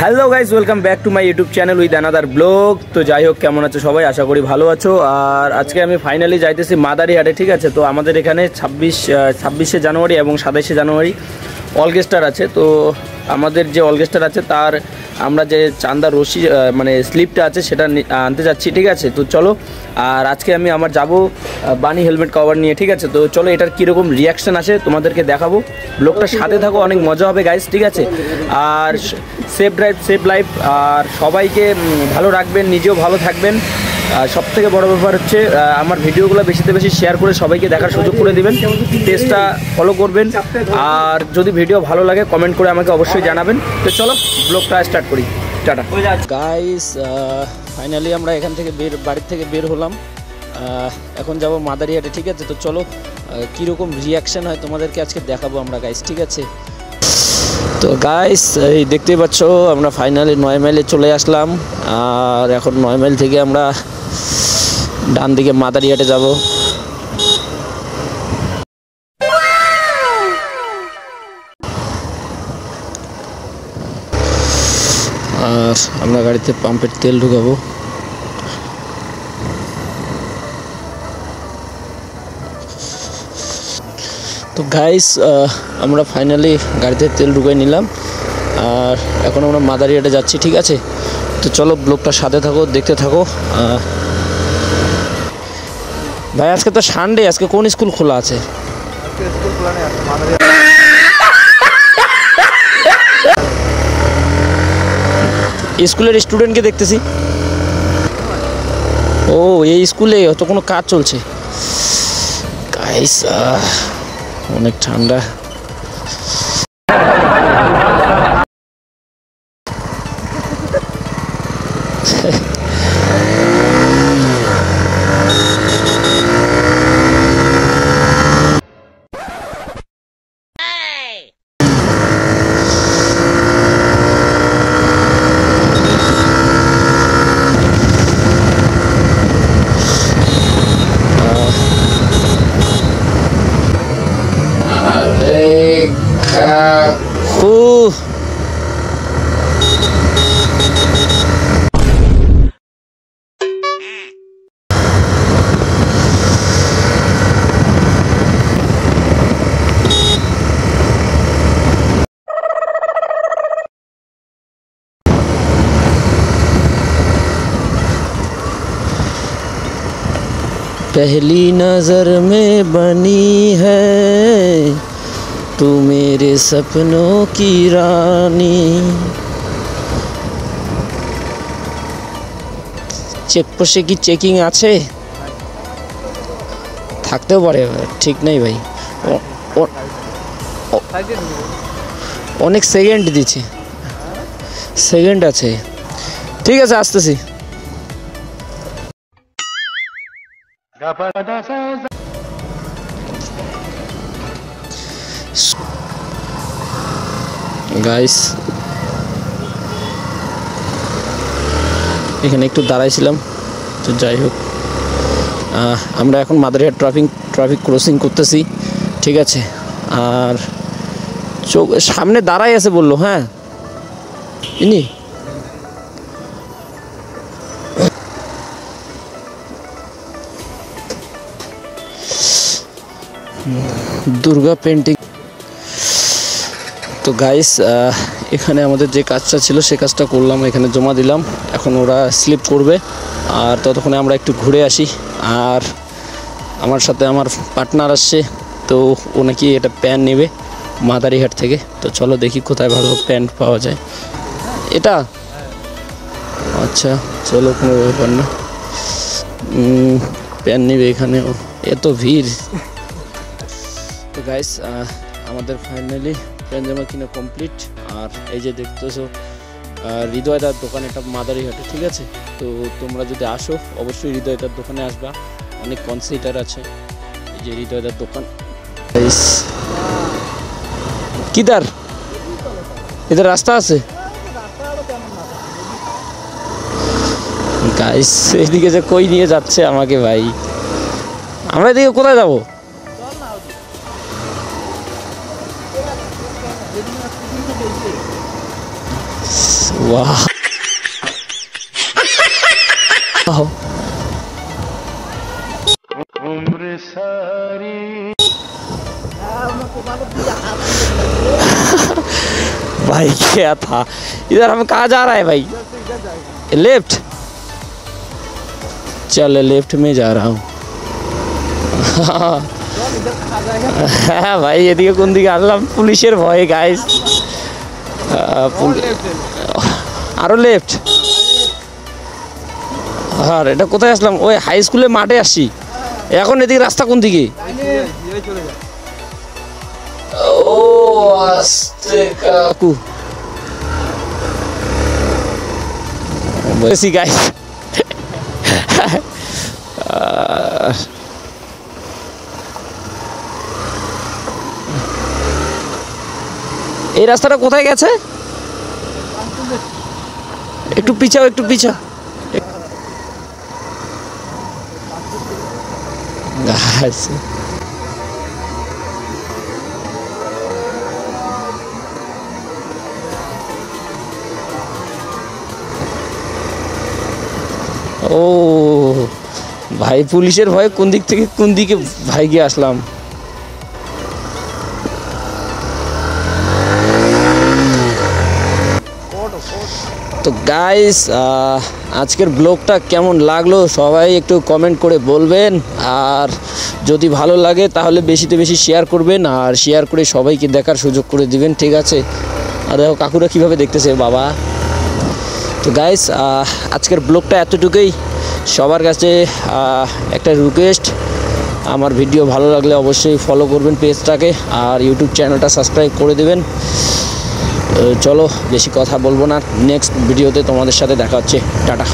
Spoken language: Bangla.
Hello guys, welcome back to my YouTube channel with another blog. তো যাই হোক, কেমন আছো সবাই? আশা করি ভালো আছো। আর আজকে আমি ফাইনালি যাইতেছি মাদারিহাটে, ঠিক আছে? তো আমাদের এখানে 26শে জানুয়ারি এবং 27শে জানুয়ারি অলগেস্টার আছে। তো আমাদের যে অলগেস্টার আছে তার আমরা যে চাঁদা রশি মানে স্লিপটা আছে সেটা আনতে যাচ্ছি, ঠিক আছে? তো চলো। আর আজকে আমি আমার যাব বানি হেলমেট কভার নিয়ে, ঠিক আছে? তো চলো, এটার কীরকম রিয়াকশান আসে তোমাদেরকে দেখাবো। ব্লগটার সাথে থাকো, অনেক মজা হবে গাইস, ঠিক আছে? আর সেফ ড্রাইভ সেফ লাইফ, আর সবাইকে ভালো রাখবেন, নিজেও ভালো থাকবেন। আর সবথেকে বড় ব্যাপার হচ্ছে আমার ভিডিওগুলো বেশিতে বেশি শেয়ার করে সবাইকে দেখার সুযোগ করে দিবেন, পেজটা ফলো করবেন। আর যদি ভিডিও ভালো লাগে কমেন্ট করে আমাকে অবশ্যই জানাবেন। তো চলো ব্লগটা স্টার্ট করি। টাটা গাইস, ফাইনালি আমরা এখান থেকে বাড়ির থেকে বের হলাম। এখন যাব মাদারিহাটে, ঠিক আছে? তো চলো, কীরকম রিয়াকশান হয় তোমাদেরকে আজকে দেখাবো আমরা গাইস, ঠিক আছে? তো গাইস, এই দেখতেই পাচ্ছ আমরা ফাইনালি 9 মাইলে চলে আসলাম। আর এখন 9 মাইল থেকে আমরা ডান দিকে মাদারিহাটে যাব। আর আমরা গাড়িতে পাম্পের তেল ঢুকাবো। তো গাইস, আমরা ফাইনালি গাড়িতে তেল ঢুকাই নিলাম। আর এখন আমরা মাদারিহাটে যাচ্ছি, ঠিক আছে? তো চলো ব্লগটার সাথে থাকো, দেখতে থাকো। ভাই আজকে তো সানডে, আজকে কোন স্কুল খোলা আছে? স্কুলের স্টুডেন্টকে দেখতেছি। ও, এই স্কুলে হয়তো কোনো কাজ চলছে গাইস। অনেক ঠান্ডা। पहली नजर में बनी है तू मेरे सपनों की रानी। চেকপোস্টে কি চেকিং আছে? থাকতেও পারে, ঠিক নেই ভাই। অনেক সেকেন্ড দিচ্ছে, সেকেন্ড আছে। ঠিক আছে, আসতেছি। গাইস, এখানে একটু দাঁড়াইছিলাম। তো যাই হোক, আমরা এখন মাদারিহাট ট্রাফিক ক্রসিং করতেছি, ঠিক আছে? আর সামনে দাঁড়াই আছে বললো, হ্যাঁ ইনি দুর্গা পেন্টিং। তো গাইস, এখানে আমাদের যে কাজটা ছিল সে কাজটা করলাম, এখানে জমা দিলাম। এখন ওরা স্লিপ করবে, আর ততক্ষণে আমরা একটু ঘুরে আসি। আর আমার সাথে আমার পার্টনার আসছে, তো ও নাকি এটা প্যান্ট নেবে মাদারিহাট থেকে। তো চলো দেখি কোথায় ভালো প্যান্ট পাওয়া যায়। এটা আচ্ছা, চলো, কোনো ব্যাপার না। প্যান্ট নেবে এখানে, এত ভিড়। তো গাইস, আমাদের ফাইনালি প্যান্ট জামা কিনা কমপ্লিট। আর এই যে দেখতেছো হৃদয়দার দোকান, এটা মাদারিহাটে, ঠিক আছে? তো তোমরা যদি আসো অবশ্যই হৃদয়দার দোকানে আসবা, অনেক কনসিডার আছে। এই যে হৃদয়দার দোকান। কিদার এদের রাস্তা আছে গাইস, এদিকে যে কই নিয়ে যাচ্ছে আমাকে ভাই। আমরা এদিকে কোথায় যাবো? वाह भाई क्या था इधर, हम कहाँ जा रहा है भाई? लेफ्ट, चल लेफ्ट में जा रहा हूँ। हाँ भाई এদিকে কোন দিকে আসলাম? পুলিশের ভয়ে গাইস। আরো লেফট। আর এটা কোথায় আসলাম? ওই হাই স্কুলের মাঠে আসছি। এখন এদিকে রাস্তা কোন দিকে? ও আস্তে কাকু বসি গাইস। এই রাস্তাটা কোথায় গেছে? একটু পিছাও, একটু পিছা। ও ভাই পুলিশের ভয়ে কোন দিক থেকে কোন দিকে ভাই গিয়ে আসলাম। তো গাইস আজকের ব্লগটা কেমন লাগলো সবাই একটু কমেন্ট করে বলবেন, আর যদি ভালো লাগে তাহলে বেশিতে বেশি শেয়ার করবেন, আর শেয়ার করে সবাইকে দেখার সুযোগ করে দিবেন, ঠিক আছে? আর দেখো কাকুরা কীভাবে দেখতেছে বাবা। তো গাইস আজকের ব্লগটা এতটুকুই। সবার কাছে একটা রিকোয়েস্ট, আমার ভিডিও ভালো লাগলে অবশ্যই ফলো করবেন পেজটাকে, আর ইউটিউব চ্যানেলটা সাবস্ক্রাইব করে দেবেন। চলো বেশি কথা বলবো না, নেক্সট ভিডিওতে তোমাদের সাথে দেখা হচ্ছে, টাটা।